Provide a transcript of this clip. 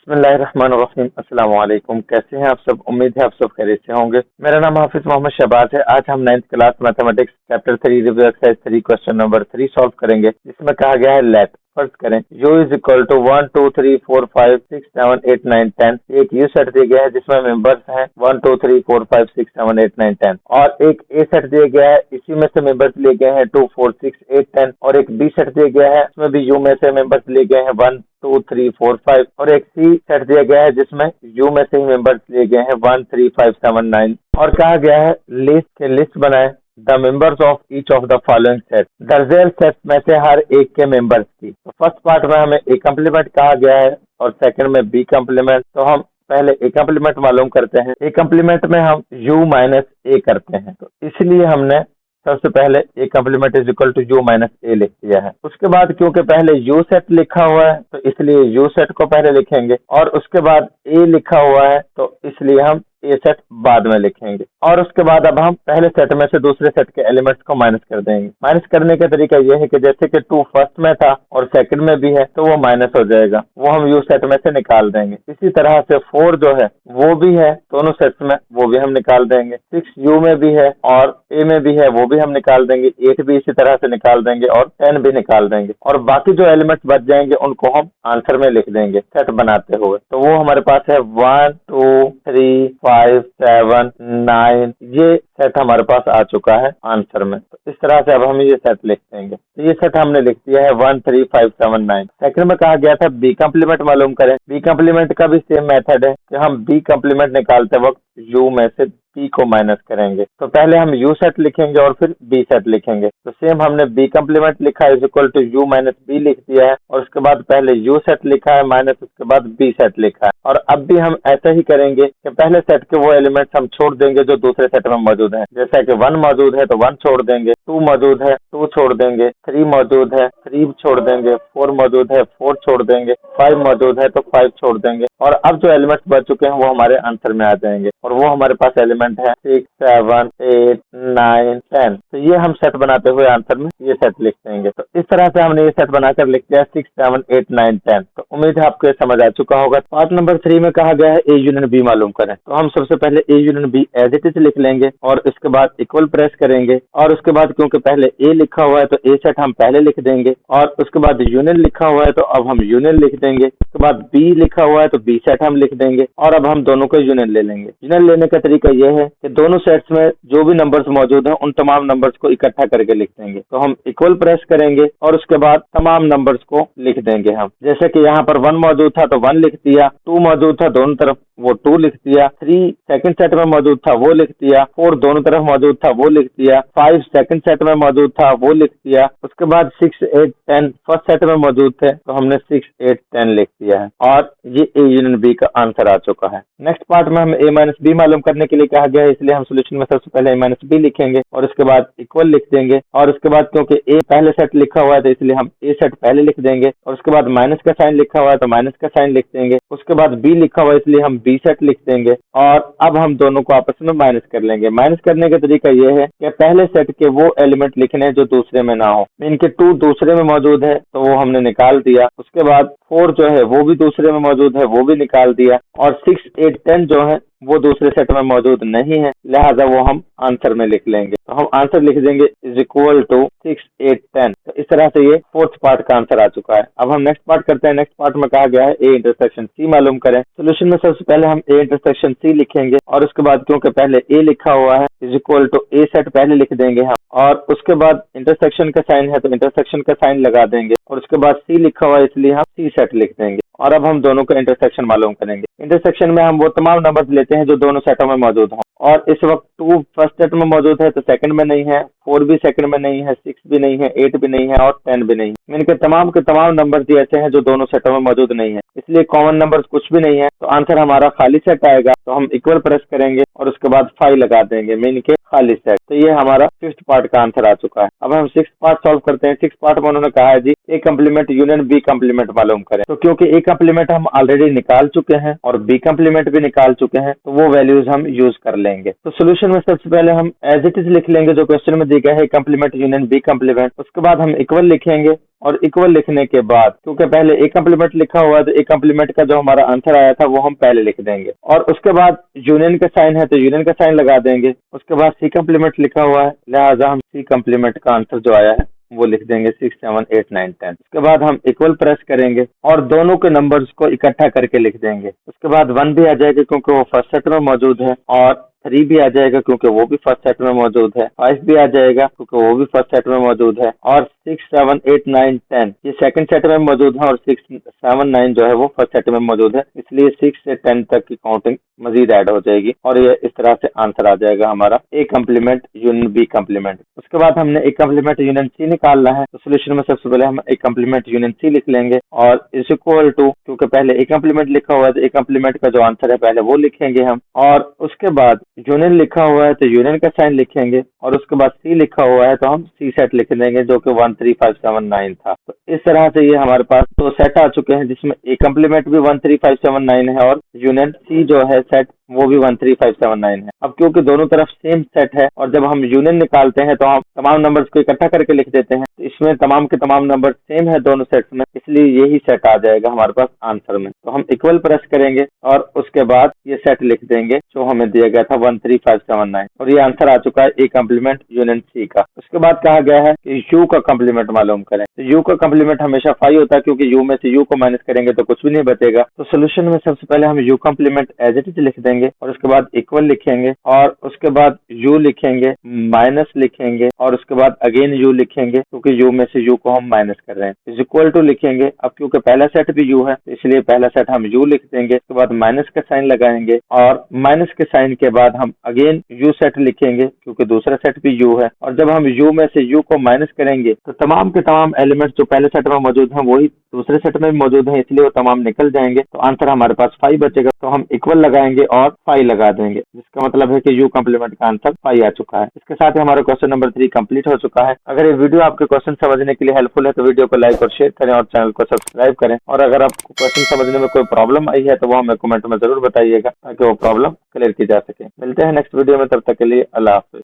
बिस्मिल्लाहिर्रहमानिर्रहीम। अस्सलाम वालेकुम। कैसे हैं आप सब? उम्मीद है आप सब खैरियत से होंगे। मेरा नाम हाफिज मोहम्मद शहबाज है। आज हम 9th class mathematics chapter 3 review exercise 3 question number 3 solve करेंगे, जिसमें कहा गया है लेट। फर्ज करें u इज इक्वल टू 1 2 3 4 5 6 7 8 9 10। एक यू सेट दिया गया है जिसमें मेंबर्स हैं 1 2 3 4 5 6 7 8 9 10, और एक ए सेट दिया गया है, इसी में से मेंबर्स लिए गए हैं 2 4 6 8 10, और एक बी सेट दिया गया है, इसमें भी यू में से मेंबर्स लिए गए हैं 1 2 3 4 5, और एक सी सेट दिया गया है जिसमें यू में से ही मेंबर्स लिए गए हैं 1 3 5 7 9, और कहा गया है लिस्ट के लिस्ट बनाए the members of each of the following set, दर्जेल सेट में से हर एक के मेंबर्स की। तो फर्स्ट पार्ट में हमें ए कम्प्लीमेंट कहा गया है और सेकंड में बी कम्प्लीमेंट। तो हम पहले ए कम्प्लीमेंट मालूम करते हैं। ए कम्प्लीमेंट में हम u माइनस ए करते हैं, तो इसलिए हमने सबसे पहले A complement is equal to U minus A लिख दिया है। उसके बाद क्योंकि पहले यू सेट लिखा हुआ है तो इसलिए यू सेट को पहले लिखेंगे, और उसके बाद ए लिखा हुआ है तो इसलिए हम ए सेट बाद में लिखेंगे, और उसके बाद अब हम पहले सेट में से दूसरे सेट के एलिमेंट्स को माइनस कर देंगे। माइनस करने का तरीका यह है कि जैसे कि 2 फर्स्ट में था और सेकंड में भी है तो वो माइनस हो जाएगा, वो हम यू सेट में से निकाल देंगे। इसी तरह से 4 जो है वो भी है दोनों सेट्स में, वो भी हम निकाल देंगे। 6 यू में भी है और ए में भी है, वो भी हम निकाल देंगे। 8 भी इसी तरह से निकाल देंगे और 10 भी निकाल देंगे, और बाकी जो एलिमेंट्स बच जाएंगे उनको हम आंसर में लिख देंगे सेट बनाते हुए। तो वो हमारे पास है 1 2 3 5 7 9, ये सेट हमारे पास आ चुका है आंसर में। तो इस तरह से अब हम ये सेट लिख देंगे। तो ये सेट हमने लिख दिया है 1 3 5 7 9। सेकंड में कहा गया था बी कम्प्लीमेंट मालूम करें। बी कम्प्लीमेंट का भी सेम मेथड है कि हम बी कम्प्लीमेंट निकालते वक्त यू में से बी को माइनस करेंगे। तो पहले हम यू सेट लिखेंगे और फिर बी सेट लिखेंगे। तो सेम हमने बी कम्प्लीमेंट लिखा is equal to U minus B लिख दिया है, और उसके बाद पहले यू सेट लिखा है माइनस उसके बाद बी सेट लिखा है। और अब भी हम ऐसा ही करेंगे कि पहले सेट के वो एलिमेंट्स हम छोड़ देंगे जो दूसरे सेट में मौजूद है। जैसा कि 1 मौजूद है तो 1 छोड़ देंगे, 2 मौजूद है 2 छोड़ देंगे, 3 मौजूद है 3 छोड़ देंगे, 4 मौजूद है 4 छोड़ देंगे, 5 मौजूद है तो 5 छोड़ देंगे। और अब जो एलिमेंट्स बच चुके हैं वो हमारे आंसर में आ जाएंगे, और वो हमारे पास एलिमेंट है 6 7 8 9 10। तो ये हम सेट बनाते हुए आंसर में ये सेट लिख देंगे। तो इस तरह से हमने ये सेट बनाकर लिख दिया 6 7 8 9 10। तो उम्मीद है आपको ये समझ आ चुका होगा। पार्ट नंबर 3 में कहा गया है ए यूनियन बी मालूम करें। तो हम सबसे पहले A union B as it is लिख लेंगे, और इसके बाद इक्वल प्रेस करेंगे, और उसके बाद क्योंकि पहले ए लिखा हुआ है तो ए सेट हम पहले लिख देंगे, और उसके बाद यूनियन लिखा हुआ है तो अब हम यूनियन लिख देंगे। उसके बाद बी लिखा हुआ है तो बी सेट हम लिख देंगे, और अब हम दोनों को यूनियन ले लेंगे। यूनियन लेने का तरीका यह है कि दोनों सेट्स में जो भी नंबर्स मौजूद हैं उन तमाम नंबर्स को इकट्ठा करके लिख देंगे। तो हम इक्वल प्रेस करेंगे और उसके बाद तमाम नंबर्स को लिख देंगे हम। जैसे कि यहाँ पर 1 मौजूद था तो 1 लिख दिया, 2 मौजूद था दोनों तरफ वो 2 लिख दिया, 3 सेकंड सेट में मौजूद था वो लिख दिया, 4 दोनों तरफ मौजूद था वो लिख दिया, 5 सेकंड सेट में मौजूद था वो लिख दिया। उसके बाद 6 8 10 फर्स्ट सेट में मौजूद थे तो हमने 6 8 10 लिख दिया है, और ये ए यूनियन बी का आंसर आ चुका है। नेक्स्ट पार्ट में हमें ए माइनस बी मालूम करने के लिए कहा गया है, इसलिए हम सोल्यूशन में सबसे पहले ए माइनस बी लिखेंगे और उसके बाद इक्वल लिख देंगे, और उसके बाद क्योंकि ए पहले सेट लिखा हुआ है तो इसलिए हम ए सेट पहले लिख देंगे, और उसके बाद माइनस का साइन लिखा हुआ है तो माइनस का साइन लिख देंगे। उसके बाद बी लिखा हुआ है इसलिए हम बी सेट लिख देंगे, और अब हम दोनों को आपस में माइनस कर लेंगे। माइनस करने का तरीका यह है कि पहले सेट के वो एलिमेंट लिखने हैं जो दूसरे में ना हो। इनके 2 दूसरे में मौजूद है तो वो हमने निकाल दिया। उसके बाद 4 जो है वो भी दूसरे में मौजूद है, वो भी निकाल दिया, और 6 8 10 जो है वो दूसरे सेट में मौजूद नहीं है, लिहाजा वो हम आंसर में लिख लेंगे। तो हम आंसर लिख देंगे इज इक्वल टू 6 8 10। तो इस तरह से ये 4th पार्ट का आंसर आ चुका है। अब हम नेक्स्ट पार्ट करते हैं। नेक्स्ट पार्ट में कहा गया है ए इंटरसेक्शन सी मालूम करें। सोल्यूशन में सबसे पहले हम ए इंटरसेक्शन सी लिखेंगे, और उसके बाद क्योंकि पहले ए लिखा हुआ है is equal to A set पहले लिख देंगे हम, और उसके बाद इंटरसेक्शन का साइन है तो इंटरसेक्शन का साइन लगा देंगे, और उसके बाद सी लिखा हुआ है इसलिए हम सी सेट लिख देंगे। और अब हम दोनों का इंटरसेक्शन मालूम करेंगे। इंटरसेक्शन में हम वो तमाम नंबर्स लेते हैं जो दोनों सेटों में मौजूद हों, और इस वक्त 2 फर्स्ट सेट में मौजूद है तो सेकंड में नहीं है, 4 भी सेकंड में नहीं है, 6 भी नहीं है, 8 भी नहीं है, और 10 भी नहीं है। इनके तमाम के तमाम नंबर्स भी ऐसे हैं जो दोनों सेटों में मौजूद नहीं है, इसलिए कॉमन नंबर्स कुछ भी नहीं है। तो आंसर हमारा खाली सेट आएगा। तो हम इक्वल प्रेस करेंगे और उसके बाद 5 लगा देंगे मीन के खाली सेट। तो ये हमारा 5th पार्ट का आंसर आ चुका है। अब हम 6th पार्ट सॉल्व करते हैं। 6th पार्ट में उन्होंने कहा है जी A complement union B complement मालूम करें। तो क्योंकि ए कम्प्लीमेंट हम ऑलरेडी निकाल चुके हैं और बी कम्प्लीमेंट भी निकाल चुके हैं तो वो वैल्यूज हम यूज कर लेंगे। तो सोल्यूशन में सबसे पहले हम एज इट इज लिख लेंगे जो क्वेश्चन में दी गया है कम्प्लीमेंट यूनियन बी कम्प्लीमेंट। उसके बाद हम इक्वल लिखेंगे और इक्वल लिखने के बाद क्योंकि पहले ए कम्प्लीमेंट लिखा हुआ है तो ए कम्प्लीमेंट का जो हमारा आंसर आया था वो हम पहले लिख देंगे और उसके बाद यूनियन का साइन है तो यूनियन का साइन लगा देंगे। उसके बाद सी कम्प्लीमेंट लिखा हुआ है लिहाजा हम सी कम्प्लीमेंट का आंसर जो आया है वो लिख देंगे 6, 7, 8, 9, 10। उसके बाद हम इक्वल प्रेस करेंगे और दोनों के नंबर्स को इकट्ठा करके लिख देंगे। उसके बाद 1 भी आ जाएगा क्योंकि वो फर्स्ट सेट में मौजूद है और 3 भी आ जाएगा क्योंकि वो भी फर्स्ट सेट में मौजूद है। 5 भी आ जाएगा क्योंकि वो भी फर्स्ट सेट में मौजूद है और 6, 7, 8, 9, 10 ये सेकंड सेट में मौजूद है और 6, 7, 9 जो है वो फर्स्ट सेट में मौजूद है, इसलिए 6 से 10 तक की काउंटिंग मजीद ऐड हो जाएगी और ये इस तरह से आंसर आ जाएगा हमारा A complement union B complement. उसके बाद हमने ए कम्प्लीमेंट यूनियन सी निकालना है तो सोल्यूशन में सबसे पहले हम ए कम्प्लीमेंट यूनियन सी लिख लेंगे और इज इक्वल टू क्योंकि पहले ए कम्प्लीमेंट लिखा हुआ है तो ए कम्प्लीमेंट का जो आंसर है पहले वो लिखेंगे हम और उसके बाद यूनियन लिखा हुआ है तो यूनियन का साइन लिखेंगे और उसके बाद सी लिखा हुआ है तो हम सी सेट लिख देंगे जो कि 1, 3, 5, 7, 9 था। तो इस तरह से ये हमारे पास दो सेट आ चुके हैं जिसमें ए कम्प्लीमेंट भी 1, 3, 5, 7, 9 है और यूनियन सी जो है सेट वो भी 1, 3, 5, 7, 9 है। अब क्योंकि दोनों तरफ सेम सेट है और जब हम यूनियन निकालते हैं तो हम तमाम नंबर्स को इकट्ठा करके लिख देते हैं तो इसमें तमाम के तमाम नंबर सेम है दोनों सेट्स में, इसलिए यही सेट आ जाएगा हमारे पास आंसर में। तो हम इक्वल प्रेस करेंगे और उसके बाद ये सेट लिख देंगे जो हमें दिया गया था 1, 3, 5, 7, 9 और ये आंसर आ चुका है ए कम्प्लीमेंट यूनियन सी का। उसके बाद कहा गया है कि यू का कम्प्लीमेंट मालूम करें तो यू का कम्प्लीमेंट हमेशा 5 होता है क्योंकि यू में से यू को माइनस करेंगे तो कुछ भी नहीं बचेगा। तो सोल्यूशन में सबसे पहले हम U complement as it is लिख देंगे और उसके बाद इक्वल लिखेंगे और उसके बाद यू लिखेंगे, माइनस लिखेंगे और उसके बाद अगेन यू लिखेंगे क्योंकि यू में से यू को हम माइनस कर रहे हैं। इज इक्वल टू लिखेंगे, अब क्योंकि पहला सेट भी यू है तो इसलिए पहला सेट हम यू लिख देंगे। उसके बाद माइनस का साइन लगाएंगे और माइनस के साइन के बाद हम अगेन यू सेट लिखेंगे क्योंकि दूसरा सेट भी यू है और जब हम यू में से यू को माइनस करेंगे तो तमाम के तमाम एलिमेंट्स जो पहले सेट में मौजूद हैं वही दूसरे सेट में भी मौजूद है, इसलिए वो तमाम निकल जाएंगे तो आंसर हमारे पास 5 बचेगा। तो हम इक्वल लगाएंगे और 5 लगा देंगे जिसका मतलब है कि यू कम्प्लीमेंट का आंसर 5 आ चुका है। इसके साथ ही हमारा क्वेश्चन नंबर 3 कंप्लीट हो चुका है। अगर ये वीडियो आपके क्वेश्चन समझने के लिए हेल्पफुल है तो वीडियो को लाइक और शेयर करें और चैनल को सब्सक्राइब करें और अगर आपको क्वेश्चन समझने में कोई प्रॉब्लम आई है तो वो हमें कमेंट में जरूर बताइएगा ताकि वो प्रॉब्लम क्लियर की जा सके। मिलते हैं नेक्स्ट वीडियो में, तब तक के लिए अल्लाह हाफिज।